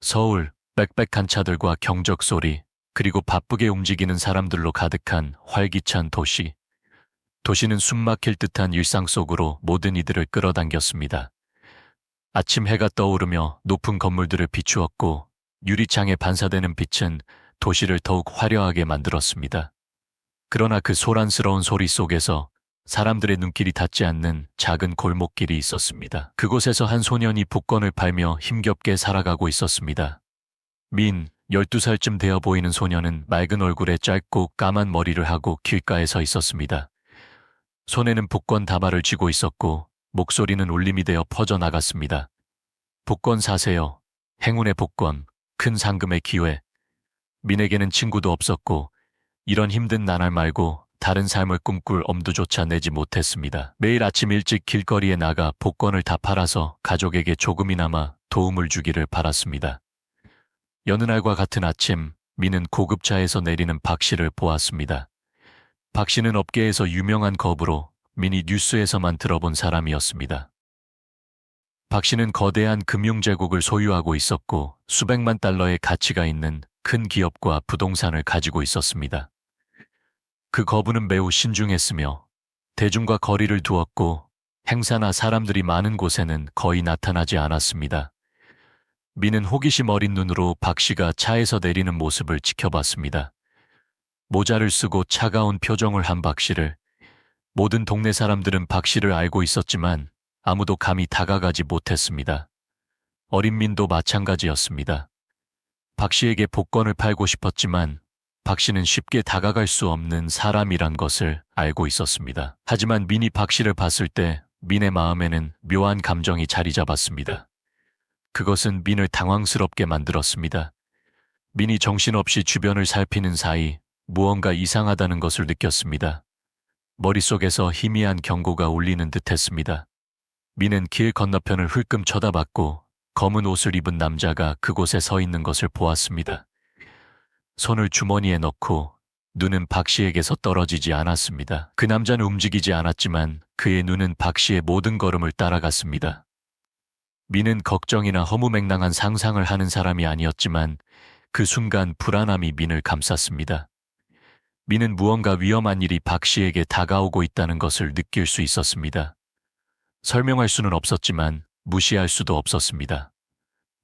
서울, 빽빽한 차들과 경적 소리, 그리고 바쁘게 움직이는 사람들로 가득한 활기찬 도시. 도시는 숨막힐 듯한 일상 속으로 모든 이들을 끌어당겼습니다. 아침 해가 떠오르며 높은 건물들을 비추었고 유리창에 반사되는 빛은 도시를 더욱 화려하게 만들었습니다. 그러나 그 소란스러운 소리 속에서 사람들의 눈길이 닿지 않는 작은 골목길이 있었습니다. 그곳에서 한 소년이 복권을 팔며 힘겹게 살아가고 있었습니다. 민, 12살쯤 되어 보이는 소년은 맑은 얼굴에 짧고 까만 머리를 하고 길가에 서 있었습니다. 손에는 복권 다발을 쥐고 있었고 목소리는 울림이 되어 퍼져나갔습니다. 복권 사세요. 행운의 복권, 큰 상금의 기회. 민에게는 친구도 없었고 이런 힘든 나날 말고 다른 삶을 꿈꿀 엄두조차 내지 못했습니다. 매일 아침 일찍 길거리에 나가 복권을 다 팔아서 가족에게 조금이나마 도움을 주기를 바랐습니다. 여느 날과 같은 아침, 민은 고급차에서 내리는 박 씨를 보았습니다. 박 씨는 업계에서 유명한 거부로 민이 뉴스에서만 들어본 사람이었습니다. 박 씨는 거대한 금융제국을 소유하고 있었고 수백만 달러의 가치가 있는 큰 기업과 부동산을 가지고 있었습니다. 그 거부는 매우 신중했으며 대중과 거리를 두었고 행사나 사람들이 많은 곳에는 거의 나타나지 않았습니다. 민은 호기심 어린 눈으로 박 씨가 차에서 내리는 모습을 지켜봤습니다. 모자를 쓰고 차가운 표정을 한 박 씨를. 모든 동네 사람들은 박 씨를 알고 있었지만 아무도 감히 다가가지 못했습니다. 어린 민도 마찬가지였습니다. 박 씨에게 복권을 팔고 싶었지만 박 씨는 쉽게 다가갈 수 없는 사람이란 것을 알고 있었습니다. 하지만 민이 박 씨를 봤을 때 민의 마음에는 묘한 감정이 자리 잡았습니다. 그것은 민을 당황스럽게 만들었습니다. 민이 정신없이 주변을 살피는 사이 무언가 이상하다는 것을 느꼈습니다. 머릿속에서 희미한 경고가 울리는 듯했습니다. 민은 길 건너편을 흘끔 쳐다봤고 검은 옷을 입은 남자가 그곳에 서 있는 것을 보았습니다. 손을 주머니에 넣고 눈은 박 씨에게서 떨어지지 않았습니다. 그 남자는 움직이지 않았지만 그의 눈은 박 씨의 모든 걸음을 따라갔습니다. 민은 걱정이나 허무맹랑한 상상을 하는 사람이 아니었지만 그 순간 불안함이 민을 감쌌습니다. 민은 무언가 위험한 일이 박 씨에게 다가오고 있다는 것을 느낄 수 있었습니다. 설명할 수는 없었지만 무시할 수도 없었습니다.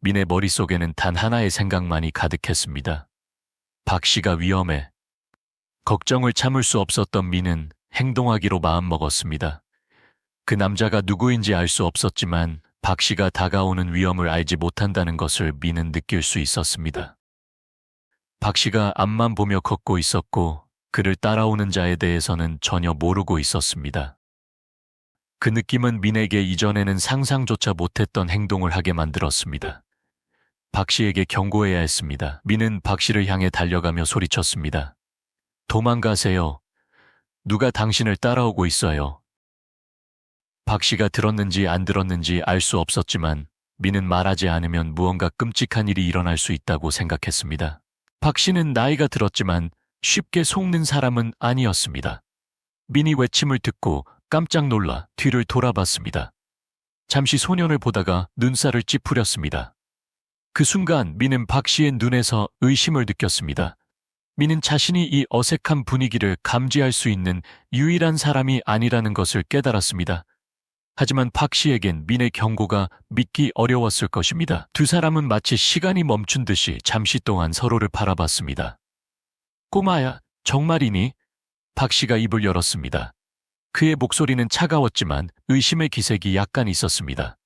민의 머릿속에는 단 하나의 생각만이 가득했습니다. 박 씨가 위험해. 걱정을 참을 수 없었던 민은 행동하기로 마음먹었습니다. 그 남자가 누구인지 알 수 없었지만 박 씨가 다가오는 위험을 알지 못한다는 것을 민은 느낄 수 있었습니다. 박 씨가 앞만 보며 걷고 있었고 그를 따라오는 자에 대해서는 전혀 모르고 있었습니다. 그 느낌은 민에게 이전에는 상상조차 못했던 행동을 하게 만들었습니다. 박 씨에게 경고해야 했습니다. 민은 박 씨를 향해 달려가며 소리쳤습니다. 도망가세요. 누가 당신을 따라오고 있어요. 박 씨가 들었는지 안 들었는지 알 수 없었지만 민은 말하지 않으면 무언가 끔찍한 일이 일어날 수 있다고 생각했습니다. 박 씨는 나이가 들었지만 쉽게 속는 사람은 아니었습니다. 민이 외침을 듣고 깜짝 놀라 뒤를 돌아봤습니다. 잠시 소년을 보다가 눈살을 찌푸렸습니다. 그 순간 민은 박 씨의 눈에서 의심을 느꼈습니다. 민은 자신이 이 어색한 분위기를 감지할 수 있는 유일한 사람이 아니라는 것을 깨달았습니다. 하지만 박 씨에겐 민의 경고가 믿기 어려웠을 것입니다. 두 사람은 마치 시간이 멈춘 듯이 잠시 동안 서로를 바라봤습니다. 꼬마야, 정말이니? 박 씨가 입을 열었습니다. 그의 목소리는 차가웠지만 의심의 기색이 약간 있었습니다.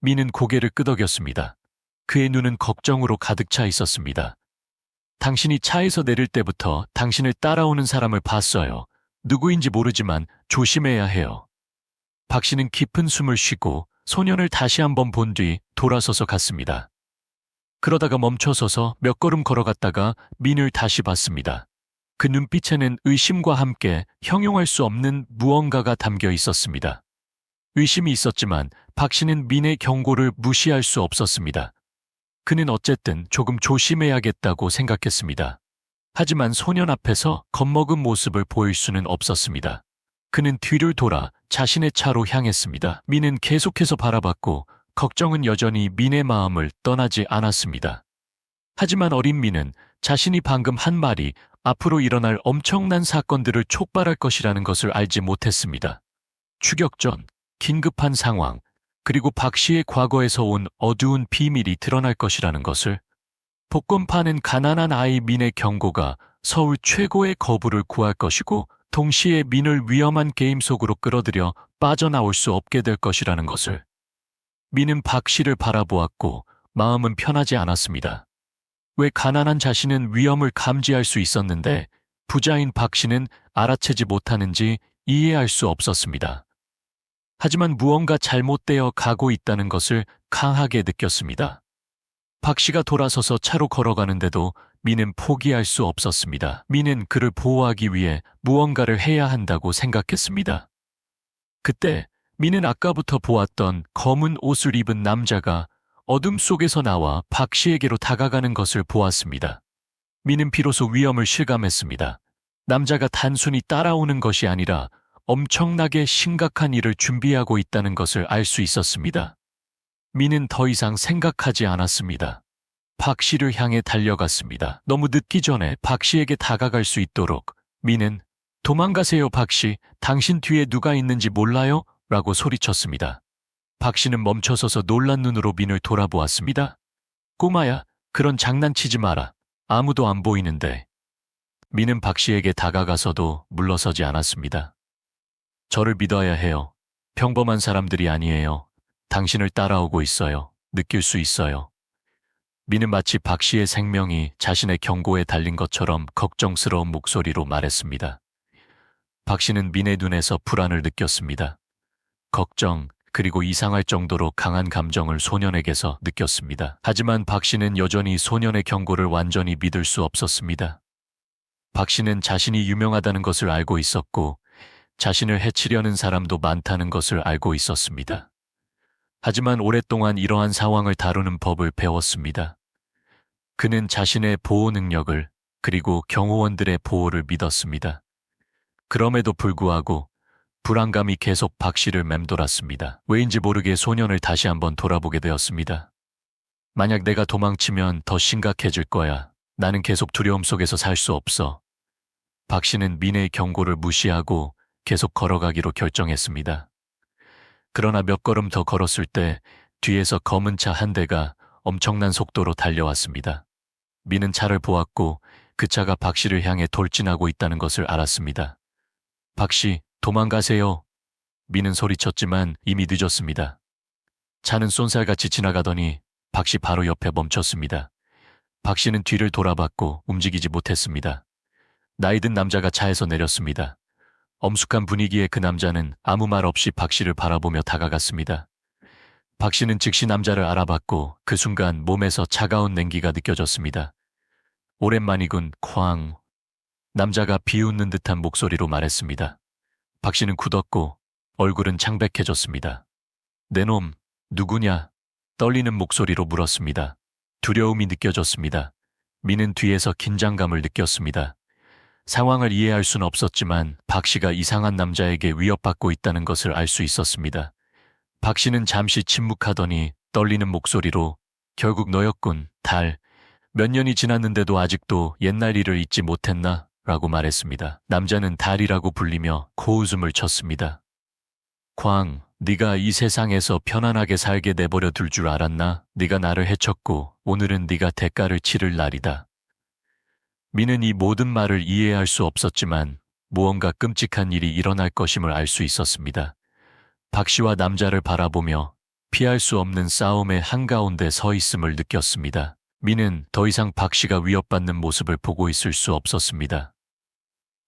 민은 고개를 끄덕였습니다. 그의 눈은 걱정으로 가득 차 있었습니다. 당신이 차에서 내릴 때부터 당신을 따라오는 사람을 봤어요. 누구인지 모르지만 조심해야 해요. 박 씨는 깊은 숨을 쉬고 소년을 다시 한번 본 뒤 돌아서서 갔습니다. 그러다가 멈춰서서 몇 걸음 걸어갔다가 민을 다시 봤습니다. 그 눈빛에는 의심과 함께 형용할 수 없는 무언가가 담겨 있었습니다. 의심이 있었지만 박 씨는 민의 경고를 무시할 수 없었습니다. 그는 어쨌든 조금 조심해야겠다고 생각했습니다. 하지만 소년 앞에서 겁먹은 모습을 보일 수는 없었습니다. 그는 뒤를 돌아 자신의 차로 향했습니다. 민은 계속해서 바라봤고 걱정은 여전히 민의 마음을 떠나지 않았습니다. 하지만 어린 민은 자신이 방금 한 말이 앞으로 일어날 엄청난 사건들을 촉발할 것이라는 것을 알지 못했습니다. 추격전, 긴급한 상황, 그리고 박 씨의 과거에서 온 어두운 비밀이 드러날 것이라는 것을. 복권 파는 가난한 아이 민의 경고가 서울 최고의 거부를 구할 것이고 동시에 민을 위험한 게임 속으로 끌어들여 빠져나올 수 없게 될 것이라는 것을. 민은 박 씨를 바라보았고 마음은 편하지 않았습니다. 왜 가난한 자신은 위험을 감지할 수 있었는데 부자인 박 씨는 알아채지 못하는지 이해할 수 없었습니다. 하지만 무언가 잘못되어 가고 있다는 것을 강하게 느꼈습니다. 박 씨가 돌아서서 차로 걸어가는데도 민은 포기할 수 없었습니다. 민은 그를 보호하기 위해 무언가를 해야 한다고 생각했습니다. 그때 민은 아까부터 보았던 검은 옷을 입은 남자가 어둠 속에서 나와 박 씨에게로 다가가는 것을 보았습니다. 민은 비로소 위험을 실감했습니다. 남자가 단순히 따라오는 것이 아니라 엄청나게 심각한 일을 준비하고 있다는 것을 알 수 있었습니다. 민은 더 이상 생각하지 않았습니다. 박 씨를 향해 달려갔습니다. 너무 늦기 전에 박 씨에게 다가갈 수 있도록 민은 도망가세요, 박 씨. 당신 뒤에 누가 있는지 몰라요? 라고 소리쳤습니다. 박 씨는 멈춰서서 놀란 눈으로 민을 돌아보았습니다. 꼬마야, 그런 장난치지 마라. 아무도 안 보이는데. 민은 박 씨에게 다가가서도 물러서지 않았습니다. 저를 믿어야 해요. 평범한 사람들이 아니에요. 당신을 따라오고 있어요. 느낄 수 있어요. 민은 마치 박 씨의 생명이 자신의 경고에 달린 것처럼 걱정스러운 목소리로 말했습니다. 박 씨는 민의 눈에서 불안을 느꼈습니다. 걱정, 그리고 이상할 정도로 강한 감정을 소년에게서 느꼈습니다. 하지만 박 씨는 여전히 소년의 경고를 완전히 믿을 수 없었습니다. 박 씨는 자신이 유명하다는 것을 알고 있었고, 자신을 해치려는 사람도 많다는 것을 알고 있었습니다. 하지만 오랫동안 이러한 상황을 다루는 법을 배웠습니다. 그는 자신의 보호 능력을 그리고 경호원들의 보호를 믿었습니다. 그럼에도 불구하고 불안감이 계속 박 씨를 맴돌았습니다. 왜인지 모르게 소년을 다시 한번 돌아보게 되었습니다. 만약 내가 도망치면 더 심각해질 거야. 나는 계속 두려움 속에서 살 수 없어. 박 씨는 민의 경고를 무시하고 계속 걸어가기로 결정했습니다. 그러나 몇 걸음 더 걸었을 때 뒤에서 검은 차 한 대가 엄청난 속도로 달려왔습니다. 민은 차를 보았고 그 차가 박 씨를 향해 돌진하고 있다는 것을 알았습니다. 박 씨, 도망가세요. 민은 소리쳤지만 이미 늦었습니다. 차는 쏜살같이 지나가더니 박 씨 바로 옆에 멈췄습니다. 박 씨는 뒤를 돌아봤고 움직이지 못했습니다. 나이든 남자가 차에서 내렸습니다. 엄숙한 분위기의 그 남자는 아무 말 없이 박 씨를 바라보며 다가갔습니다. 박 씨는 즉시 남자를 알아봤고 그 순간 몸에서 차가운 냉기가 느껴졌습니다. 오랜만이군, 쾅. 남자가 비웃는 듯한 목소리로 말했습니다. 박 씨는 굳었고 얼굴은 창백해졌습니다. 내 놈, 누구냐? 떨리는 목소리로 물었습니다. 두려움이 느껴졌습니다. 민은 뒤에서 긴장감을 느꼈습니다. 상황을 이해할 수는 없었지만 박 씨가 이상한 남자에게 위협받고 있다는 것을 알 수 있었습니다. 박 씨는 잠시 침묵하더니 떨리는 목소리로 결국 너였군, 달. 몇 년이 지났는데도 아직도 옛날 일을 잊지 못했나? 라고 말했습니다. 남자는 달이라고 불리며 코웃음을 쳤습니다. 광, 네가 이 세상에서 편안하게 살게 내버려 둘 줄 알았나? 네가 나를 해쳤고 오늘은 네가 대가를 치를 날이다. 민은 이 모든 말을 이해할 수 없었지만 무언가 끔찍한 일이 일어날 것임을 알 수 있었습니다. 박 씨와 남자를 바라보며 피할 수 없는 싸움의 한가운데 서 있음을 느꼈습니다. 민은 더 이상 박 씨가 위협받는 모습을 보고 있을 수 없었습니다.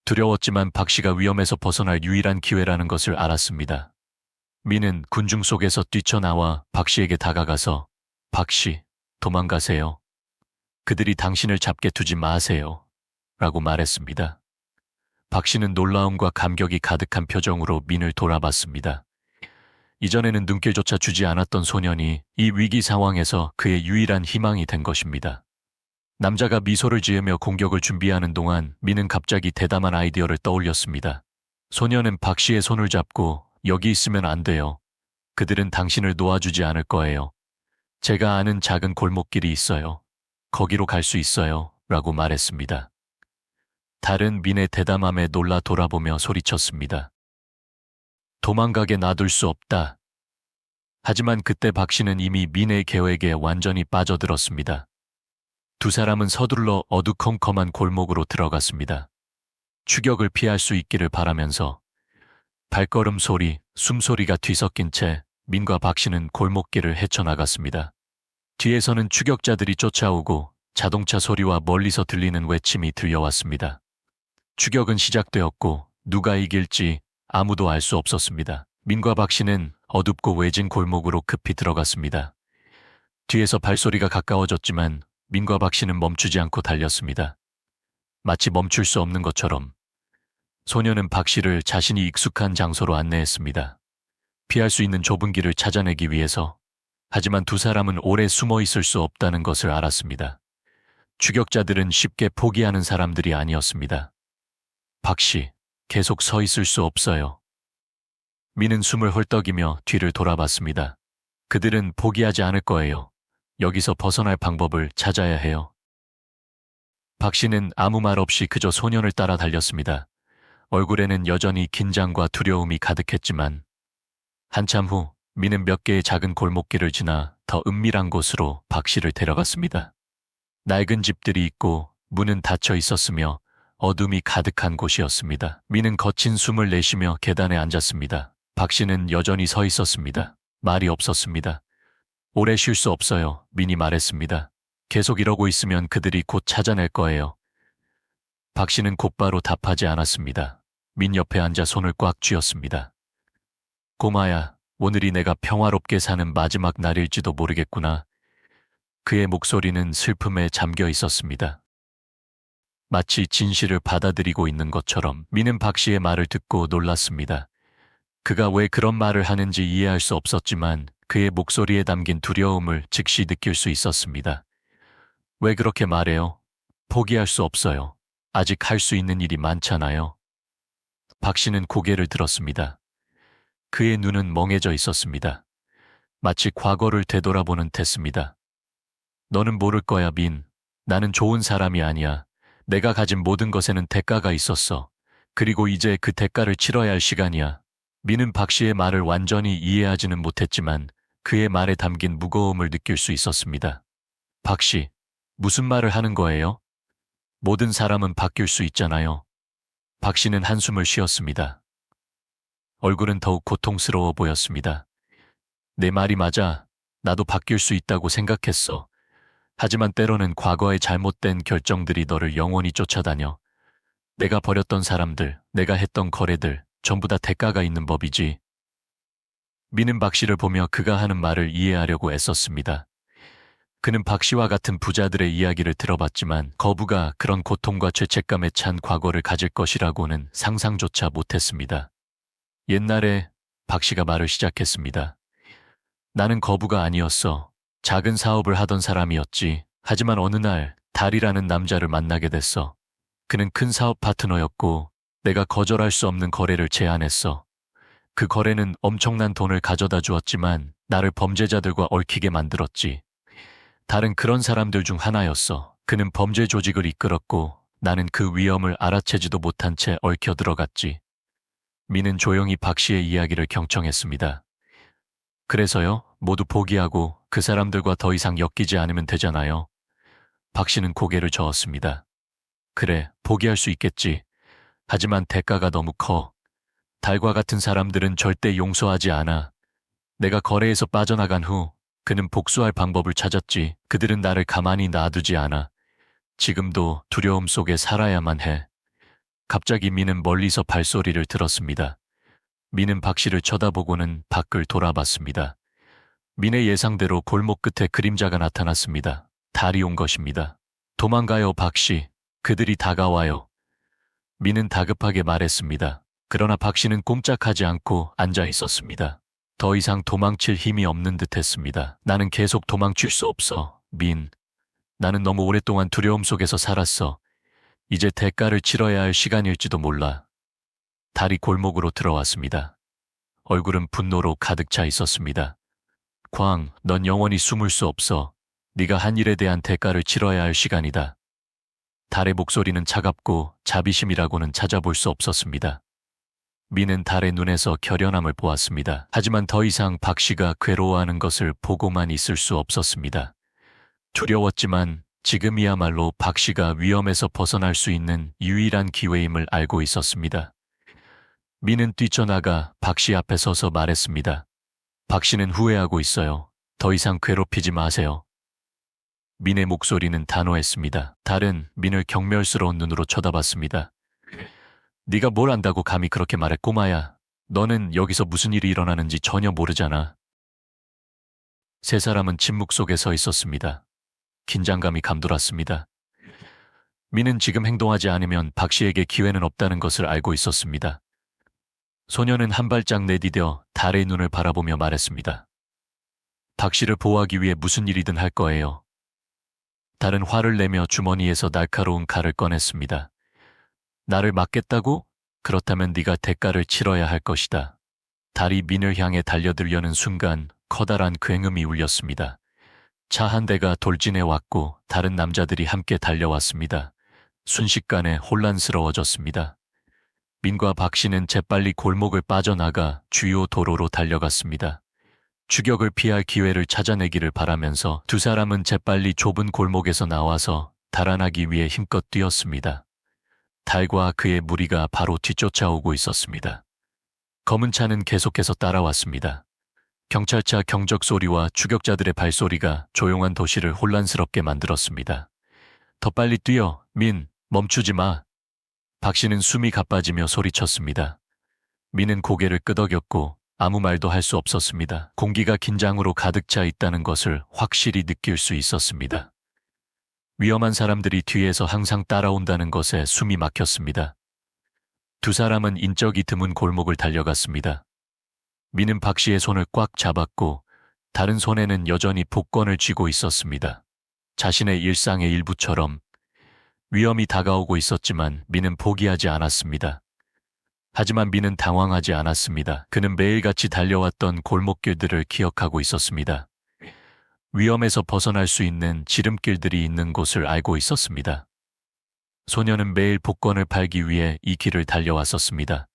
두려웠지만 박 씨가 위험에서 벗어날 유일한 기회라는 것을 알았습니다. 민은 군중 속에서 뛰쳐나와 박 씨에게 다가가서 박 씨, 도망가세요. 그들이 당신을 잡게 두지 마세요. 라고 말했습니다. 박 씨는 놀라움과 감격이 가득한 표정으로 민을 돌아봤습니다. 이전에는 눈길조차 주지 않았던 소년이 이 위기 상황에서 그의 유일한 희망이 된 것입니다. 남자가 미소를 지으며 공격을 준비하는 동안 민은 갑자기 대담한 아이디어를 떠올렸습니다. 소년은 박 씨의 손을 잡고 여기 있으면 안 돼요. 그들은 당신을 놓아주지 않을 거예요. 제가 아는 작은 골목길이 있어요. 거기로 갈 수 있어요. 라고 말했습니다. 달은 민의 대담함에 놀라 돌아보며 소리쳤습니다. 도망가게 놔둘 수 없다. 하지만 그때 박 씨는 이미 민의 계획에 완전히 빠져들었습니다. 두 사람은 서둘러 어두컴컴한 골목으로 들어갔습니다. 추격을 피할 수 있기를 바라면서 발걸음 소리, 숨소리가 뒤섞인 채 민과 박 씨는 골목길을 헤쳐나갔습니다. 뒤에서는 추격자들이 쫓아오고 자동차 소리와 멀리서 들리는 외침이 들려왔습니다. 추격은 시작되었고 누가 이길지 아무도 알 수 없었습니다. 민과 박 씨는 어둡고 외진 골목으로 급히 들어갔습니다. 뒤에서 발소리가 가까워졌지만 민과 박 씨는 멈추지 않고 달렸습니다. 마치 멈출 수 없는 것처럼 소녀는 박 씨를 자신이 익숙한 장소로 안내했습니다. 피할 수 있는 좁은 길을 찾아내기 위해서. 하지만 두 사람은 오래 숨어 있을 수 없다는 것을 알았습니다. 추격자들은 쉽게 포기하는 사람들이 아니었습니다. 박 씨, 계속 서 있을 수 없어요. 민은 숨을 헐떡이며 뒤를 돌아봤습니다. 그들은 포기하지 않을 거예요. 여기서 벗어날 방법을 찾아야 해요. 박 씨는 아무 말 없이 그저 소년을 따라 달렸습니다. 얼굴에는 여전히 긴장과 두려움이 가득했지만 한참 후 민은 몇 개의 작은 골목길을 지나 더 은밀한 곳으로 박 씨를 데려갔습니다. 낡은 집들이 있고 문은 닫혀 있었으며 어둠이 가득한 곳이었습니다. 민은 거친 숨을 내쉬며 계단에 앉았습니다. 박 씨는 여전히 서 있었습니다. 말이 없었습니다. 오래 쉴 수 없어요. 민이 말했습니다. 계속 이러고 있으면 그들이 곧 찾아낼 거예요. 박 씨는 곧바로 답하지 않았습니다. 민 옆에 앉아 손을 꽉 쥐었습니다. 꼬마야, 오늘이 내가 평화롭게 사는 마지막 날일지도 모르겠구나. 그의 목소리는 슬픔에 잠겨 있었습니다. 마치 진실을 받아들이고 있는 것처럼. 민은 박 씨의 말을 듣고 놀랐습니다. 그가 왜 그런 말을 하는지 이해할 수 없었지만 그의 목소리에 담긴 두려움을 즉시 느낄 수 있었습니다. 왜 그렇게 말해요? 포기할 수 없어요. 아직 할 수 있는 일이 많잖아요. 박 씨는 고개를 들었습니다. 그의 눈은 멍해져 있었습니다. 마치 과거를 되돌아보는 듯했습니다. 너는 모를 거야, 민. 나는 좋은 사람이 아니야. 내가 가진 모든 것에는 대가가 있었어. 그리고 이제 그 대가를 치러야 할 시간이야. 민은 박 씨의 말을 완전히 이해하지는 못했지만 그의 말에 담긴 무거움을 느낄 수 있었습니다. 박 씨, 무슨 말을 하는 거예요? 모든 사람은 바뀔 수 있잖아요. 박 씨는 한숨을 쉬었습니다. 얼굴은 더욱 고통스러워 보였습니다. 내 말이 맞아. 나도 바뀔 수 있다고 생각했어. 하지만 때로는 과거의 잘못된 결정들이 너를 영원히 쫓아다녀. 내가 버렸던 사람들, 내가 했던 거래들, 전부 다 대가가 있는 법이지. 민은 박 씨를 보며 그가 하는 말을 이해하려고 애썼습니다. 그는 박 씨와 같은 부자들의 이야기를 들어봤지만 거부가 그런 고통과 죄책감에 찬 과거를 가질 것이라고는 상상조차 못했습니다. 옛날에 박 씨가 말을 시작했습니다. 나는 거부가 아니었어. 작은 사업을 하던 사람이었지. 하지만 어느 날 달이라는 남자를 만나게 됐어. 그는 큰 사업 파트너였고 내가 거절할 수 없는 거래를 제안했어. 그 거래는 엄청난 돈을 가져다 주었지만 나를 범죄자들과 얽히게 만들었지. 달은 그런 사람들 중 하나였어. 그는 범죄 조직을 이끌었고 나는 그 위험을 알아채지도 못한 채 얽혀 들어갔지. 민은 조용히 박 씨의 이야기를 경청했습니다. 그래서요, 모두 포기하고 그 사람들과 더 이상 엮이지 않으면 되잖아요. 박 씨는 고개를 저었습니다. 그래, 포기할 수 있겠지. 하지만 대가가 너무 커. 달과 같은 사람들은 절대 용서하지 않아. 내가 거래에서 빠져나간 후 그는 복수할 방법을 찾았지. 그들은 나를 가만히 놔두지 않아. 지금도 두려움 속에 살아야만 해. 갑자기 민은 멀리서 발소리를 들었습니다. 민은 박 씨를 쳐다보고는 밖을 돌아봤습니다. 민의 예상대로 골목 끝에 그림자가 나타났습니다. 달이 온 것입니다. 도망가요, 박 씨. 그들이 다가와요. 민은 다급하게 말했습니다. 그러나 박 씨는 꼼짝하지 않고 앉아 있었습니다. 더 이상 도망칠 힘이 없는 듯했습니다. 나는 계속 도망칠 수 없어, 민. 나는 너무 오랫동안 두려움 속에서 살았어. 이제 대가를 치러야 할 시간일지도 몰라. 달이 골목으로 들어왔습니다. 얼굴은 분노로 가득 차 있었습니다. 광, 넌 영원히 숨을 수 없어. 네가 한 일에 대한 대가를 치러야 할 시간이다. 달의 목소리는 차갑고 자비심이라고는 찾아볼 수 없었습니다. 민은 달의 눈에서 결연함을 보았습니다. 하지만 더 이상 박 씨가 괴로워하는 것을 보고만 있을 수 없었습니다. 두려웠지만 지금이야말로 박 씨가 위험에서 벗어날 수 있는 유일한 기회임을 알고 있었습니다. 민은 뛰쳐나가 박 씨 앞에 서서 말했습니다. 박 씨는 후회하고 있어요. 더 이상 괴롭히지 마세요. 민의 목소리는 단호했습니다. 달은 민을 경멸스러운 눈으로 쳐다봤습니다. 네가 뭘 안다고 감히 그렇게 말해, 꼬마야. 너는 여기서 무슨 일이 일어나는지 전혀 모르잖아. 세 사람은 침묵 속에 서 있었습니다. 긴장감이 감돌았습니다. 민은 지금 행동하지 않으면 박 씨에게 기회는 없다는 것을 알고 있었습니다. 소녀는 한 발짝 내디뎌 달의 눈을 바라보며 말했습니다. 박 씨를 보호하기 위해 무슨 일이든 할 거예요. 달은 화를 내며 주머니에서 날카로운 칼을 꺼냈습니다. 나를 막겠다고? 그렇다면 네가 대가를 치러야 할 것이다. 달이 민을 향해 달려들려는 순간 커다란 굉음이 울렸습니다. 차 한 대가 돌진해 왔고 다른 남자들이 함께 달려왔습니다. 순식간에 혼란스러워졌습니다. 민과 박 씨는 재빨리 골목을 빠져나가 주요 도로로 달려갔습니다. 추격을 피할 기회를 찾아내기를 바라면서 두 사람은 재빨리 좁은 골목에서 나와서 달아나기 위해 힘껏 뛰었습니다. 달과 그의 무리가 바로 뒤쫓아오고 있었습니다. 검은 차는 계속해서 따라왔습니다. 경찰차 경적 소리와 추격자들의 발소리가 조용한 도시를 혼란스럽게 만들었습니다. 더 빨리 뛰어, 민, 멈추지 마. 박 씨는 숨이 가빠지며 소리쳤습니다. 민은 고개를 끄덕였고 아무 말도 할 수 없었습니다. 공기가 긴장으로 가득 차 있다는 것을 확실히 느낄 수 있었습니다. 위험한 사람들이 뒤에서 항상 따라온다는 것에 숨이 막혔습니다. 두 사람은 인적이 드문 골목을 달려갔습니다. 민은 박 씨의 손을 꽉 잡았고 다른 손에는 여전히 복권을 쥐고 있었습니다. 자신의 일상의 일부처럼 위험이 다가오고 있었지만 민은 포기하지 않았습니다. 하지만 민은 당황하지 않았습니다. 그는 매일같이 달려왔던 골목길들을 기억하고 있었습니다. 위험에서 벗어날 수 있는 지름길들이 있는 곳을 알고 있었습니다. 소녀는 매일 복권을 팔기 위해 이 길을 달려왔었습니다.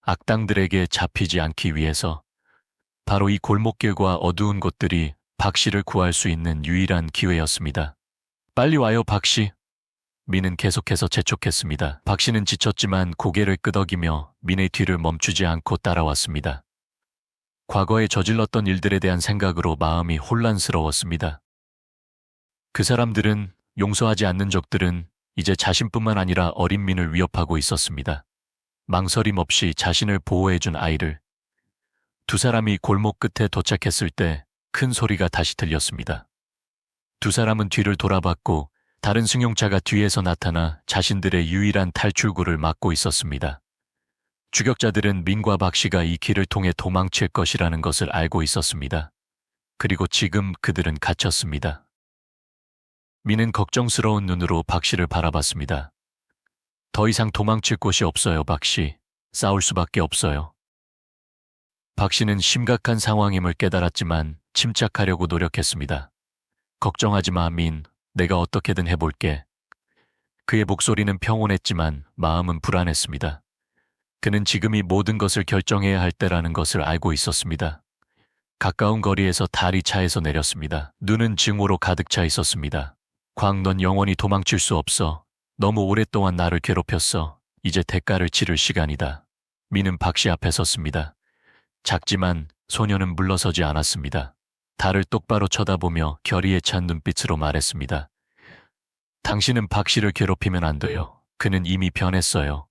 악당들에게 잡히지 않기 위해서. 바로 이 골목길과 어두운 곳들이 박 씨를 구할 수 있는 유일한 기회였습니다. 빨리 와요, 박 씨. 민은 계속해서 재촉했습니다. 박 씨는 지쳤지만 고개를 끄덕이며 민의 뒤를 멈추지 않고 따라왔습니다. 과거에 저질렀던 일들에 대한 생각으로 마음이 혼란스러웠습니다. 그 사람들은, 용서하지 않는 적들은 이제 자신뿐만 아니라 어린 민을 위협하고 있었습니다. 망설임 없이 자신을 보호해준 아이를. 두 사람이 골목 끝에 도착했을 때 큰 소리가 다시 들렸습니다. 두 사람은 뒤를 돌아봤고 다른 승용차가 뒤에서 나타나 자신들의 유일한 탈출구를 막고 있었습니다. 추격자들은 민과 박 씨가 이 길을 통해 도망칠 것이라는 것을 알고 있었습니다. 그리고 지금 그들은 갇혔습니다. 민은 걱정스러운 눈으로 박 씨를 바라봤습니다. 더 이상 도망칠 곳이 없어요, 박 씨. 싸울 수밖에 없어요. 박 씨는 심각한 상황임을 깨달았지만 침착하려고 노력했습니다. 걱정하지 마, 민. 내가 어떻게든 해볼게. 그의 목소리는 평온했지만 마음은 불안했습니다. 그는 지금이 모든 것을 결정해야 할 때라는 것을 알고 있었습니다. 가까운 거리에서 달이 차에서 내렸습니다. 눈은 증오로 가득 차 있었습니다. 광, 넌 영원히 도망칠 수 없어. 너무 오랫동안 나를 괴롭혔어. 이제 대가를 치를 시간이다. 민은 박 씨 앞에 섰습니다. 작지만 소녀는 물러서지 않았습니다. 달을 똑바로 쳐다보며 결의에 찬 눈빛으로 말했습니다. 당신은 박 씨를 괴롭히면 안 돼요. 그는 이미 변했어요.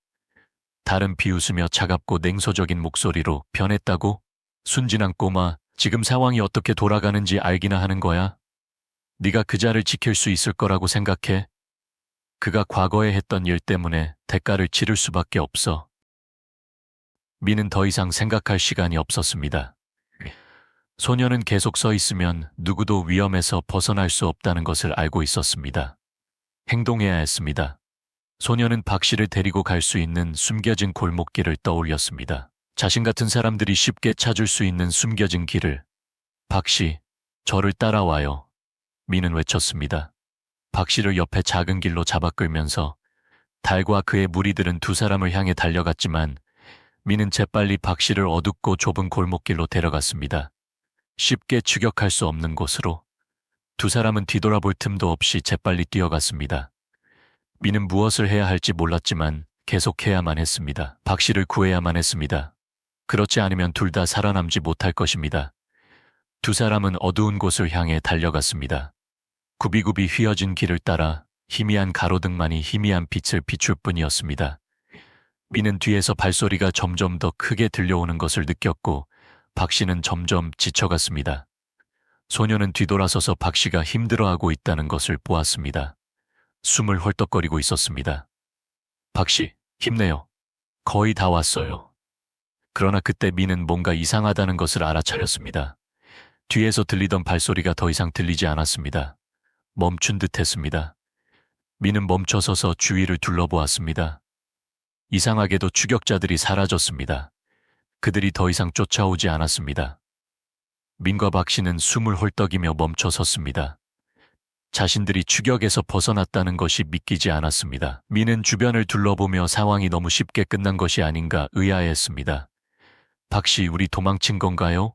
달은 비웃으며 차갑고 냉소적인 목소리로 변했다고? 순진한 꼬마, 지금 상황이 어떻게 돌아가는지 알기나 하는 거야? 네가 그자를 지킬 수 있을 거라고 생각해? 그가 과거에 했던 일 때문에 대가를 치를 수밖에 없어. 민은 더 이상 생각할 시간이 없었습니다. 소녀는 계속 서 있으면 누구도 위험에서 벗어날 수 없다는 것을 알고 있었습니다. 행동해야 했습니다. 소녀는 박 씨를 데리고 갈 수 있는 숨겨진 골목길을 떠올렸습니다. 자신 같은 사람들이 쉽게 찾을 수 있는 숨겨진 길을. 박 씨, 저를 따라와요. 민은 외쳤습니다. 박 씨를 옆에 작은 길로 잡아 끌면서 달과 그의 무리들은 두 사람을 향해 달려갔지만 민은 재빨리 박 씨를 어둡고 좁은 골목길로 데려갔습니다. 쉽게 추격할 수 없는 곳으로. 두 사람은 뒤돌아볼 틈도 없이 재빨리 뛰어갔습니다. 민은 무엇을 해야 할지 몰랐지만 계속해야만 했습니다. 박 씨를 구해야만 했습니다. 그렇지 않으면 둘 다 살아남지 못할 것입니다. 두 사람은 어두운 곳을 향해 달려갔습니다. 굽이굽이 휘어진 길을 따라 희미한 가로등만이 희미한 빛을 비출 뿐이었습니다. 민은 뒤에서 발소리가 점점 더 크게 들려오는 것을 느꼈고 박 씨는 점점 지쳐갔습니다. 소녀는 뒤돌아서서 박 씨가 힘들어하고 있다는 것을 보았습니다. 숨을 헐떡거리고 있었습니다. 박 씨, 힘내요. 거의 다 왔어요. 그러나 그때 민은 뭔가 이상하다는 것을 알아차렸습니다. 뒤에서 들리던 발소리가 더 이상 들리지 않았습니다. 멈춘 듯 했습니다. 민은 멈춰서서 주위를 둘러보았습니다. 이상하게도 추격자들이 사라졌습니다. 그들이 더 이상 쫓아오지 않았습니다. 민과 박 씨는 숨을 헐떡이며 멈춰 섰습니다. 자신들이 추격에서 벗어났다는 것이 믿기지 않았습니다. 민은 주변을 둘러보며 상황이 너무 쉽게 끝난 것이 아닌가 의아해했습니다. 박 씨, 우리 도망친 건가요?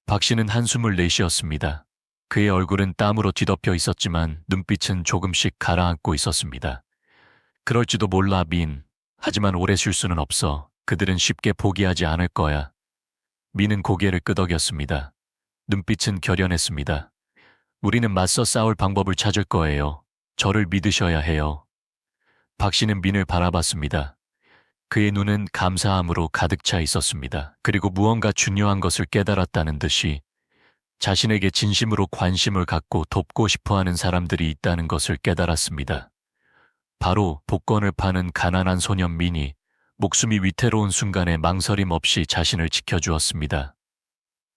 박 씨는 한숨을 내쉬었습니다. 그의 얼굴은 땀으로 뒤덮여 있었지만 눈빛은 조금씩 가라앉고 있었습니다. 그럴지도 몰라, 민. 하지만 오래 쉴 수는 없어. 그들은 쉽게 포기하지 않을 거야. 민은 고개를 끄덕였습니다. 눈빛은 결연했습니다. 우리는 맞서 싸울 방법을 찾을 거예요. 저를 믿으셔야 해요. 박 씨는 민을 바라봤습니다. 그의 눈은 감사함으로 가득 차 있었습니다. 그리고 무언가 중요한 것을 깨달았다는 듯이 자신에게 진심으로 관심을 갖고 돕고 싶어하는 사람들이 있다는 것을 깨달았습니다. 바로 복권을 파는 가난한 소년 민이 목숨이 위태로운 순간에 망설임 없이 자신을 지켜주었습니다.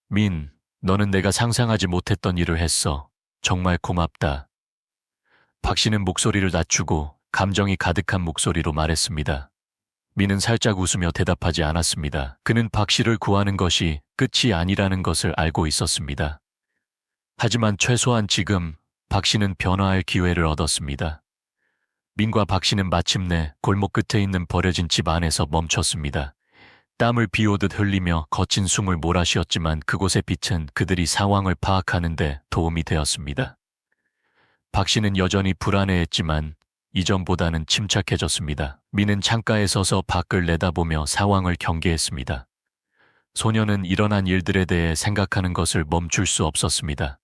민, 너는 내가 상상하지 못했던 일을 했어. 정말 고맙다. 박 씨는 목소리를 낮추고 감정이 가득한 목소리로 말했습니다. 민은 살짝 웃으며 대답하지 않았습니다. 그는 박 씨를 구하는 것이 끝이 아니라는 것을 알고 있었습니다. 하지만 최소한 지금 박 씨는 변화할 기회를 얻었습니다. 민과 박 씨는 마침내 골목 끝에 있는 버려진 집 안에서 멈췄습니다. 땀을 비오듯 흘리며 거친 숨을 몰아쉬었지만 그곳의 빛은 그들이 상황을 파악하는 데 도움이 되었습니다. 박 씨는 여전히 불안해했지만 이전보다는 침착해졌습니다. 민은 창가에 서서 밖을 내다보며 상황을 경계했습니다. 소녀는 일어난 일들에 대해 생각하는 것을 멈출 수 없었습니다.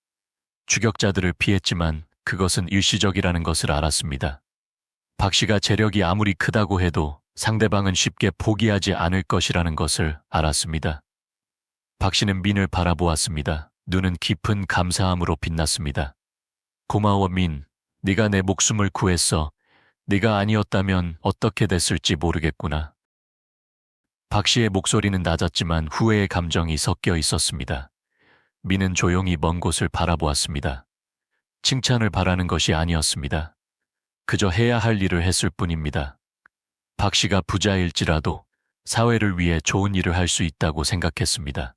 추격자들을 피했지만 그것은 일시적이라는 것을 알았습니다. 박 씨가 재력이 아무리 크다고 해도 상대방은 쉽게 포기하지 않을 것이라는 것을 알았습니다. 박 씨는 민을 바라보았습니다. 눈은 깊은 감사함으로 빛났습니다. 고마워, 민. 네가 내 목숨을 구했어. 네가 아니었다면 어떻게 됐을지 모르겠구나. 박 씨의 목소리는 낮았지만 후회의 감정이 섞여 있었습니다. 민은 조용히 먼 곳을 바라보았습니다. 칭찬을 바라는 것이 아니었습니다. 그저 해야 할 일을 했을 뿐입니다. 박 씨가 부자일지라도 사회를 위해 좋은 일을 할 수 있다고 생각했습니다.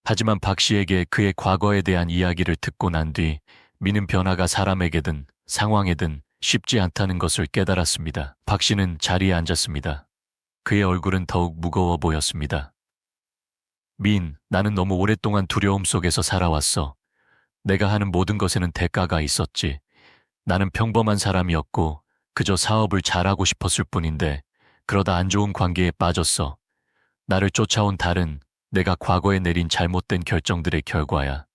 하지만 박 씨에게 그의 과거에 대한 이야기를 듣고 난 뒤 민은 변화가 사람에게든 상황에든 쉽지 않다는 것을 깨달았습니다. 박 씨는 자리에 앉았습니다. 그의 얼굴은 더욱 무거워 보였습니다. 민, 나는 너무 오랫동안 두려움 속에서 살아왔어. 내가 하는 모든 것에는 대가가 있었지. 나는 평범한 사람이었고 그저 사업을 잘하고 싶었을 뿐인데 그러다 안 좋은 관계에 빠졌어. 나를 쫓아온 달은 내가 과거에 내린 잘못된 결정들의 결과야.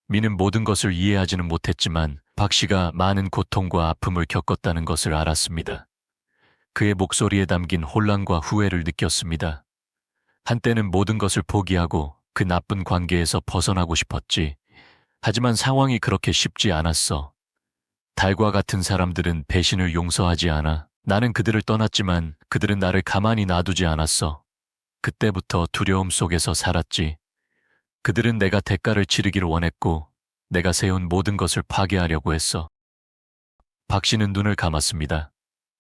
민은 모든 것을 이해하지는 못했지만 박 씨가 많은 고통과 아픔을 겪었다는 것을 알았습니다. 그의 목소리에 담긴 혼란과 후회를 느꼈습니다. 한때는 모든 것을 포기하고 그 나쁜 관계에서 벗어나고 싶었지. 하지만 상황이 그렇게 쉽지 않았어. 달과 같은 사람들은 배신을 용서하지 않아. 나는 그들을 떠났지만 그들은 나를 가만히 놔두지 않았어. 그때부터 두려움 속에서 살았지. 그들은 내가 대가를 치르기를 원했고 내가 세운 모든 것을 파괴하려고 했어. 박 씨는 눈을 감았습니다.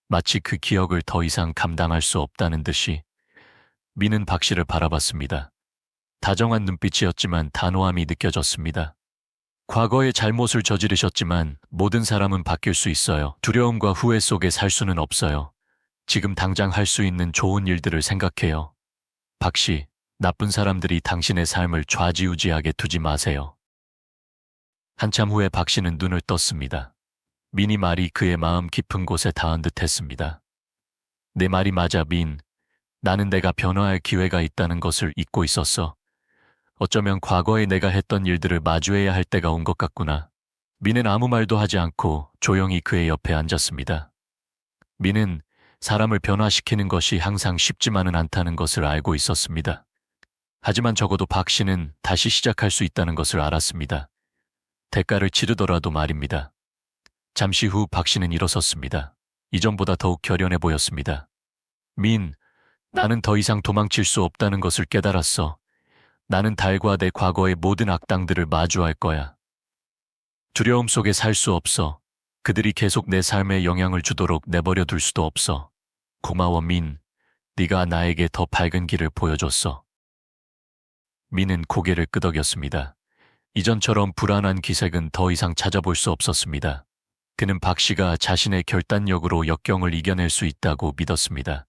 마치 그 기억을 더 이상 감당할 수 없다는 듯이. 민은 박 씨를 바라봤습니다. 다정한 눈빛이었지만 단호함이 느껴졌습니다. 과거에 잘못을 저지르셨지만 모든 사람은 바뀔 수 있어요. 두려움과 후회 속에 살 수는 없어요. 지금 당장 할 수 있는 좋은 일들을 생각해요. 박 씨, 나쁜 사람들이 당신의 삶을 좌지우지하게 두지 마세요. 한참 후에 박 씨는 눈을 떴습니다. 민이 말이 그의 마음 깊은 곳에 닿은 듯 했습니다. 내 말이 맞아, 민. 나는 내가 변화할 기회가 있다는 것을 잊고 있었어. 어쩌면 과거에 내가 했던 일들을 마주해야 할 때가 온 것 같구나. 민은 아무 말도 하지 않고 조용히 그의 옆에 앉았습니다. 민은 사람을 변화시키는 것이 항상 쉽지만은 않다는 것을 알고 있었습니다. 하지만 적어도 박 씨는 다시 시작할 수 있다는 것을 알았습니다. 대가를 치르더라도 말입니다. 잠시 후 박 씨는 일어섰습니다. 이전보다 더욱 결연해 보였습니다. 민, 나는 더 이상 도망칠 수 없다는 것을 깨달았어. 나는 달과 내 과거의 모든 악당들을 마주할 거야. 두려움 속에 살 수 없어. 그들이 계속 내 삶에 영향을 주도록 내버려 둘 수도 없어. 고마워, 민. 네가 나에게 더 밝은 길을 보여줬어. 민은 고개를 끄덕였습니다. 이전처럼 불안한 기색은 더 이상 찾아볼 수 없었습니다. 그는 박 씨가 자신의 결단력으로 역경을 이겨낼 수 있다고 믿었습니다.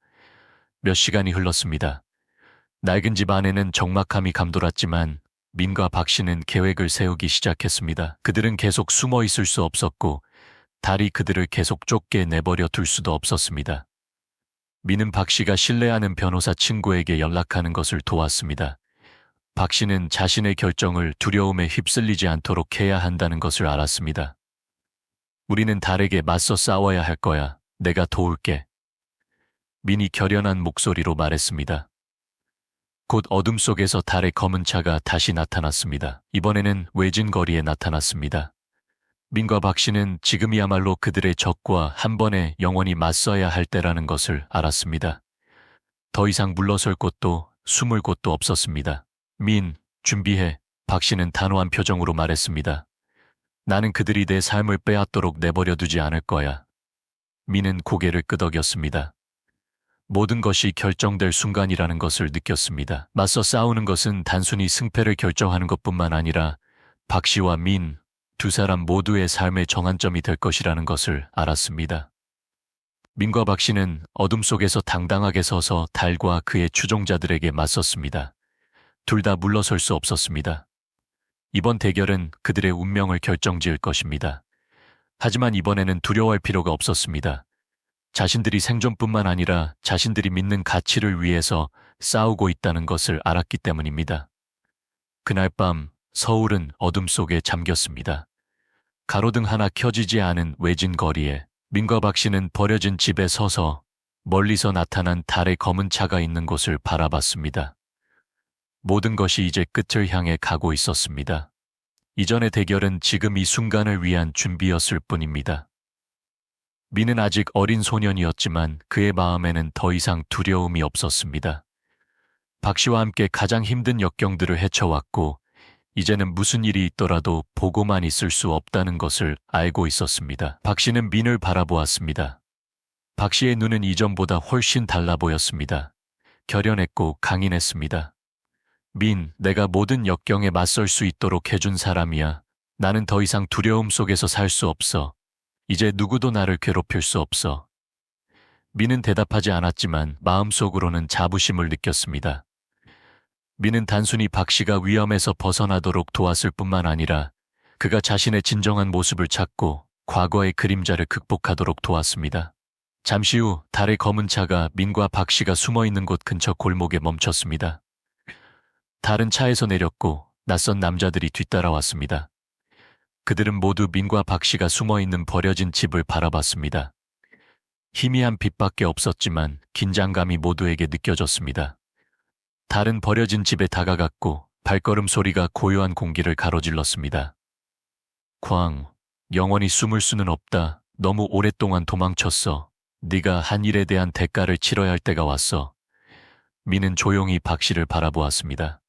몇 시간이 흘렀습니다. 낡은 집 안에는 적막함이 감돌았지만 민과 박 씨는 계획을 세우기 시작했습니다. 그들은 계속 숨어 있을 수 없었고 달이 그들을 계속 쫓게 내버려 둘 수도 없었습니다. 민은 박 씨가 신뢰하는 변호사 친구에게 연락하는 것을 도왔습니다. 박 씨는 자신의 결정을 두려움에 휩쓸리지 않도록 해야 한다는 것을 알았습니다. 우리는 달에게 맞서 싸워야 할 거야. 내가 도울게. 민이 결연한 목소리로 말했습니다. 곧 어둠 속에서 달의 검은 차가 다시 나타났습니다. 이번에는 외진 거리에 나타났습니다. 민과 박 씨는 지금이야말로 그들의 적과 한 번에 영원히 맞서야 할 때라는 것을 알았습니다. 더 이상 물러설 곳도 숨을 곳도 없었습니다. 민, 준비해. 박 씨는 단호한 표정으로 말했습니다. 나는 그들이 내 삶을 빼앗도록 내버려 두지 않을 거야. 민은 고개를 끄덕였습니다. 모든 것이 결정될 순간이라는 것을 느꼈습니다. 맞서 싸우는 것은 단순히 승패를 결정하는 것뿐만 아니라 박 씨와 민, 두 사람 모두의 삶의 정한점이 될 것이라는 것을 알았습니다. 민과 박 씨는 어둠 속에서 당당하게 서서 달과 그의 추종자들에게 맞섰습니다. 둘 다 물러설 수 없었습니다. 이번 대결은 그들의 운명을 결정지을 것입니다. 하지만 이번에는 두려워할 필요가 없었습니다. 자신들이 생존뿐만 아니라 자신들이 믿는 가치를 위해서 싸우고 있다는 것을 알았기 때문입니다. 그날 밤 서울은 어둠 속에 잠겼습니다. 가로등 하나 켜지지 않은 외진 거리에 민과 박 씨는 버려진 집에 서서 멀리서 나타난 달의 검은 차가 있는 곳을 바라봤습니다. 모든 것이 이제 끝을 향해 가고 있었습니다. 이전의 대결은 지금 이 순간을 위한 준비였을 뿐입니다. 민은 아직 어린 소년이었지만 그의 마음에는 더 이상 두려움이 없었습니다. 박 씨와 함께 가장 힘든 역경들을 헤쳐왔고 이제는 무슨 일이 있더라도 보고만 있을 수 없다는 것을 알고 있었습니다. 박 씨는 민을 바라보았습니다. 박 씨의 눈은 이전보다 훨씬 달라 보였습니다. 결연했고 강인했습니다. 민, 내가 모든 역경에 맞설 수 있도록 해준 사람이야. 나는 더 이상 두려움 속에서 살 수 없어. 이제 누구도 나를 괴롭힐 수 없어. 민은 대답하지 않았지만 마음속으로는 자부심을 느꼈습니다. 민은 단순히 박 씨가 위험에서 벗어나도록 도왔을 뿐만 아니라 그가 자신의 진정한 모습을 찾고 과거의 그림자를 극복하도록 도왔습니다. 잠시 후 달의 검은 차가 민과 박 씨가 숨어있는 곳 근처 골목에 멈췄습니다. 달은 차에서 내렸고 낯선 남자들이 뒤따라왔습니다. 그들은 모두 민과 박 씨가 숨어있는 버려진 집을 바라봤습니다. 희미한 빛밖에 없었지만 긴장감이 모두에게 느껴졌습니다. 달은 버려진 집에 다가갔고 발걸음 소리가 고요한 공기를 가로질렀습니다. 광, 영원히 숨을 수는 없다. 너무 오랫동안 도망쳤어. 네가 한 일에 대한 대가를 치러야 할 때가 왔어. 민은 조용히 박 씨를 바라보았습니다.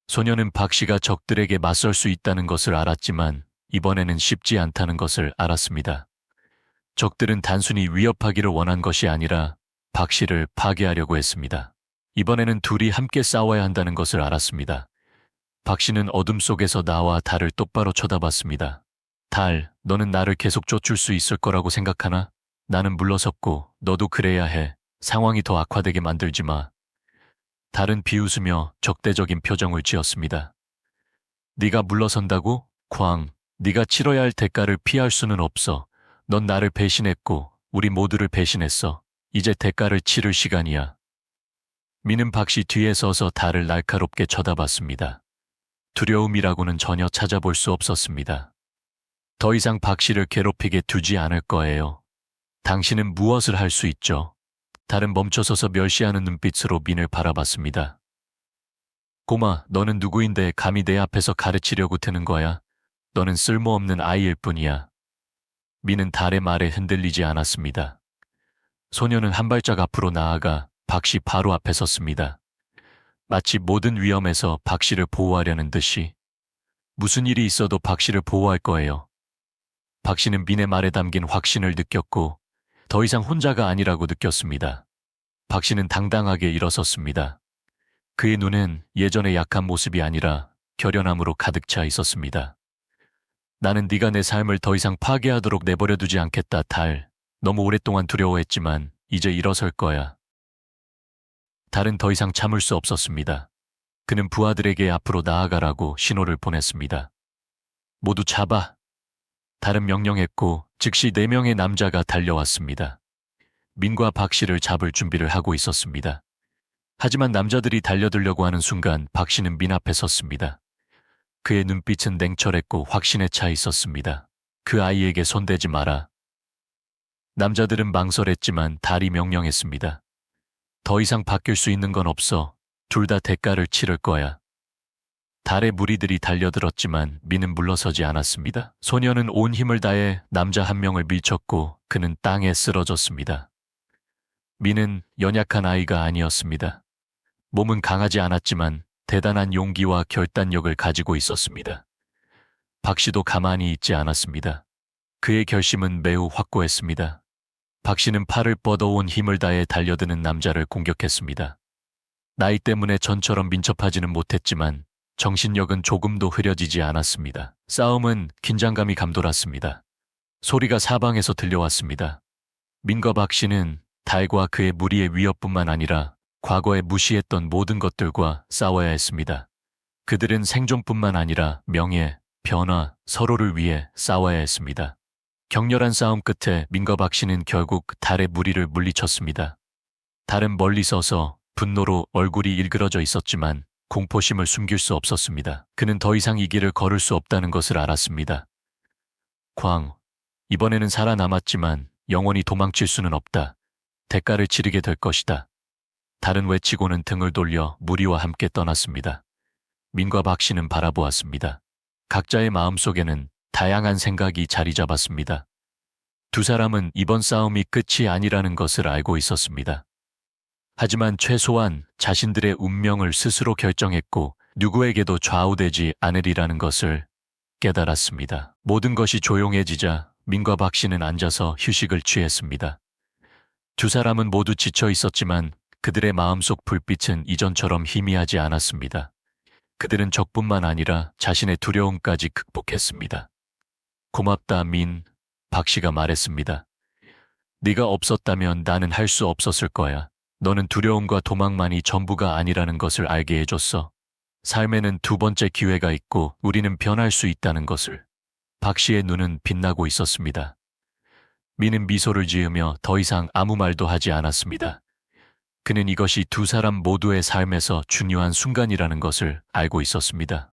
소녀는 박 씨가 적들에게 맞설 수 있다는 것을 알았지만 이번에는 쉽지 않다는 것을 알았습니다. 적들은 단순히 위협하기를 원한 것이 아니라 박 씨를 파괴하려고 했습니다. 이번에는 둘이 함께 싸워야 한다는 것을 알았습니다. 박 씨는 어둠 속에서 나와 달을 똑바로 쳐다봤습니다. 달, 너는 나를 계속 쫓을 수 있을 거라고 생각하나? 나는 물러섰고 너도 그래야 해. 상황이 더 악화되게 만들지 마. 달은 비웃으며 적대적인 표정을 지었습니다. 네가 물러선다고? 광, 네가 치러야 할 대가를 피할 수는 없어. 넌 나를 배신했고 우리 모두를 배신했어. 이제 대가를 치를 시간이야. 미는 박 씨 뒤에 서서 달을 날카롭게 쳐다봤습니다. 두려움이라고는 전혀 찾아볼 수 없었습니다. 더 이상 박 씨를 괴롭히게 두지 않을 거예요. 당신은 무엇을 할 수 있죠? 달은 멈춰서서 멸시하는 눈빛으로 민을 바라봤습니다. 꼬마, 너는 누구인데 감히 내 앞에서 가르치려고 드는 거야? 너는 쓸모없는 아이일 뿐이야. 민은 달의 말에 흔들리지 않았습니다. 소녀는 한 발짝 앞으로 나아가 박 씨 바로 앞에 섰습니다. 마치 모든 위험에서 박 씨를 보호하려는 듯이. 무슨 일이 있어도 박 씨를 보호할 거예요. 박 씨는 민의 말에 담긴 확신을 느꼈고 더 이상 혼자가 아니라고 느꼈습니다. 박 씨는 당당하게 일어섰습니다. 그의 눈엔 예전의 약한 모습이 아니라 결연함으로 가득 차 있었습니다. 나는 네가 내 삶을 더 이상 파괴하도록 내버려 두지 않겠다, 달. 너무 오랫동안 두려워했지만 이제 일어설 거야. 달은 더 이상 참을 수 없었습니다. 그는 부하들에게 앞으로 나아가라고 신호를 보냈습니다. 모두 잡아. 달은 명령했고 즉시 4명의 남자가 달려왔습니다. 민과 박 씨를 잡을 준비를 하고 있었습니다. 하지만 남자들이 달려들려고 하는 순간 박 씨는 민 앞에 섰습니다. 그의 눈빛은 냉철했고 확신에 차 있었습니다. 그 아이에게 손대지 마라. 남자들은 망설였지만 달이 명령했습니다. 더 이상 바뀔 수 있는 건 없어. 둘 다 대가를 치를 거야. 달의 무리들이 달려들었지만 민은 물러서지 않았습니다. 소녀는 온 힘을 다해 남자 한 명을 밀쳤고 그는 땅에 쓰러졌습니다. 민은 연약한 아이가 아니었습니다. 몸은 강하지 않았지만 대단한 용기와 결단력을 가지고 있었습니다. 박 씨도 가만히 있지 않았습니다. 그의 결심은 매우 확고했습니다. 박 씨는 팔을 뻗어온 힘을 다해 달려드는 남자를 공격했습니다. 나이 때문에 전처럼 민첩하지는 못했지만 정신력은 조금도 흐려지지 않았습니다. 싸움은 긴장감이 감돌았습니다. 소리가 사방에서 들려왔습니다. 민과 박 씨는 달과 그의 무리의 위협뿐만 아니라 과거에 무시했던 모든 것들과 싸워야 했습니다. 그들은 생존뿐만 아니라 명예, 변화, 서로를 위해 싸워야 했습니다. 격렬한 싸움 끝에 민과 박 씨는 결국 달의 무리를 물리쳤습니다. 달은 멀리 서서 분노로 얼굴이 일그러져 있었지만 공포심을 숨길 수 없었습니다. 그는 더 이상 이 길을 걸을 수 없다는 것을 알았습니다. 광, 이번에는 살아남았지만 영원히 도망칠 수는 없다. 대가를 치르게 될 것이다. 달은 외치고는 등을 돌려 무리와 함께 떠났습니다. 민과 박 씨는 바라보았습니다. 각자의 마음속에는 다양한 생각이 자리 잡았습니다. 두 사람은 이번 싸움이 끝이 아니라는 것을 알고 있었습니다. 하지만 최소한 자신들의 운명을 스스로 결정했고 누구에게도 좌우되지 않으리라는 것을 깨달았습니다. 모든 것이 조용해지자 민과 박 씨는 앉아서 휴식을 취했습니다. 두 사람은 모두 지쳐 있었지만 그들의 마음속 불빛은 이전처럼 희미하지 않았습니다. 그들은 적뿐만 아니라 자신의 두려움까지 극복했습니다. 고맙다, 민. 박 씨가 말했습니다. 네가 없었다면 나는 할 수 없었을 거야. 너는 두려움과 도망만이 전부가 아니라는 것을 알게 해줬어. 삶에는 두 번째 기회가 있고 우리는 변할 수 있다는 것을. 박 씨의 눈은 빛나고 있었습니다. 민은 미소를 지으며 더 이상 아무 말도 하지 않았습니다. 그는 이것이 두 사람 모두의 삶에서 중요한 순간이라는 것을 알고 있었습니다.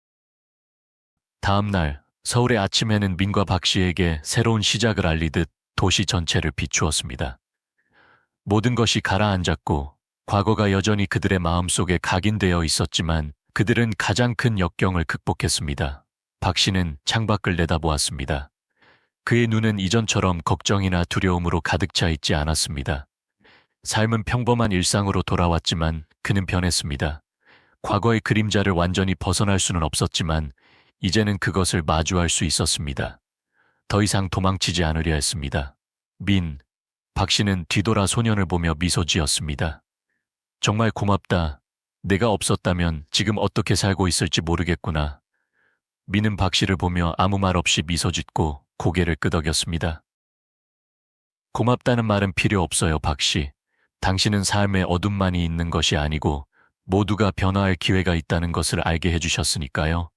다음 날 서울의 아침에는 민과 박 씨에게 새로운 시작을 알리듯 도시 전체를 비추었습니다. 모든 것이 가라앉았고 과거가 여전히 그들의 마음속에 각인되어 있었지만 그들은 가장 큰 역경을 극복했습니다. 박 씨는 창밖을 내다보았습니다. 그의 눈은 이전처럼 걱정이나 두려움으로 가득 차 있지 않았습니다. 삶은 평범한 일상으로 돌아왔지만 그는 변했습니다. 과거의 그림자를 완전히 벗어날 수는 없었지만 이제는 그것을 마주할 수 있었습니다. 더 이상 도망치지 않으려 했습니다. 민, 박 씨는 뒤돌아 소년을 보며 미소 지었습니다. 정말 고맙다. 내가 없었다면 지금 어떻게 살고 있을지 모르겠구나. 민은 박 씨를 보며 아무 말 없이 미소 짓고 고개를 끄덕였습니다. 고맙다는 말은 필요 없어요, 박 씨. 당신은 삶에 어둠만이 있는 것이 아니고 모두가 변화할 기회가 있다는 것을 알게 해주셨으니까요.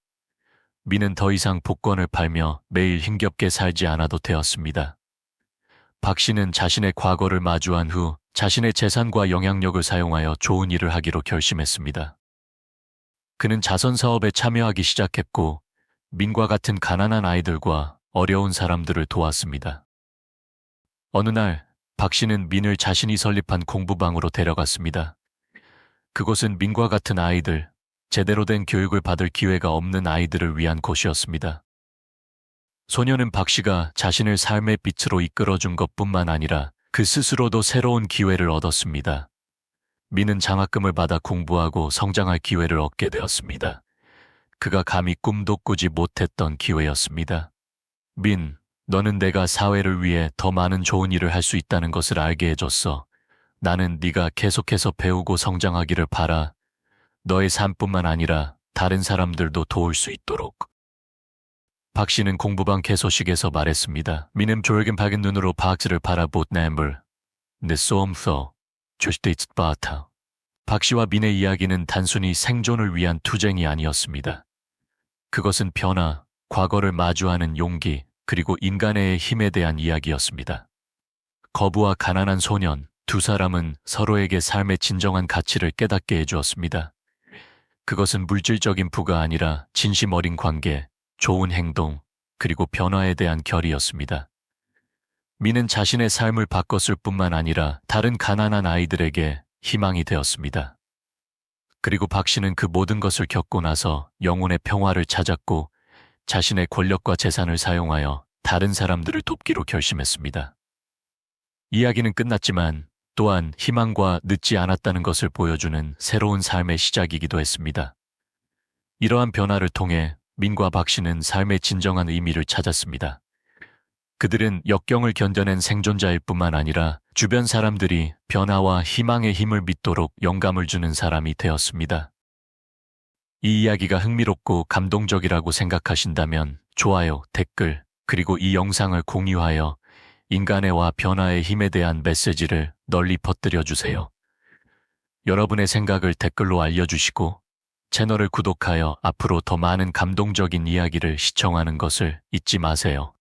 민은 더 이상 복권을 팔며 매일 힘겹게 살지 않아도 되었습니다. 박 씨는 자신의 과거를 마주한 후 자신의 재산과 영향력을 사용하여 좋은 일을 하기로 결심했습니다. 그는 자선 사업에 참여하기 시작했고 민과 같은 가난한 아이들과 어려운 사람들을 도왔습니다. 어느 날 박 씨는 민을 자신이 설립한 공부방으로 데려갔습니다. 그곳은 민과 같은 아이들, 제대로 된 교육을 받을 기회가 없는 아이들을 위한 곳이었습니다. 소녀는 박 씨가 자신을 삶의 빛으로 이끌어준 것뿐만 아니라 그 스스로도 새로운 기회를 얻었습니다. 민은 장학금을 받아 공부하고 성장할 기회를 얻게 되었습니다. 그가 감히 꿈도 꾸지 못했던 기회였습니다. 민, 너는 내가 사회를 위해 더 많은 좋은 일을 할 수 있다는 것을 알게 해줬어. 나는 네가 계속해서 배우고 성장하기를 바라. 너의 삶뿐만 아니라 다른 사람들도 도울 수 있도록. 박 씨는 공부방 개소식에서 말했습니다. 민은 조용히 밝은 눈으로 박씨를 바라보내물. 내 쏘엄서 주시대이츠바타. 박 씨와 민의 이야기는 단순히 생존을 위한 투쟁이 아니었습니다. 그것은 변화, 과거를 마주하는 용기, 그리고 인간의 힘에 대한 이야기였습니다. 거부와 가난한 소년, 두 사람은 서로에게 삶의 진정한 가치를 깨닫게 해주었습니다. 그것은 물질적인 부가 아니라 진심 어린 관계, 좋은 행동, 그리고 변화에 대한 결의였습니다. 민은 자신의 삶을 바꿨을 뿐만 아니라 다른 가난한 아이들에게 희망이 되었습니다. 그리고 박 씨는 그 모든 것을 겪고 나서 영혼의 평화를 찾았고 자신의 권력과 재산을 사용하여 다른 사람들을 돕기로 결심했습니다. 이야기는 끝났지만 또한 희망과 늦지 않았다는 것을 보여주는 새로운 삶의 시작이기도 했습니다. 이러한 변화를 통해 민과 박 씨는 삶의 진정한 의미를 찾았습니다. 그들은 역경을 견뎌낸 생존자일 뿐만 아니라 주변 사람들이 변화와 희망의 힘을 믿도록 영감을 주는 사람이 되었습니다. 이 이야기가 흥미롭고 감동적이라고 생각하신다면 좋아요, 댓글, 그리고 이 영상을 공유하여 인간애와 변화의 힘에 대한 메시지를 널리 퍼뜨려 주세요. 여러분의 생각을 댓글로 알려주시고 채널을 구독하여 앞으로 더 많은 감동적인 이야기를 시청하는 것을 잊지 마세요.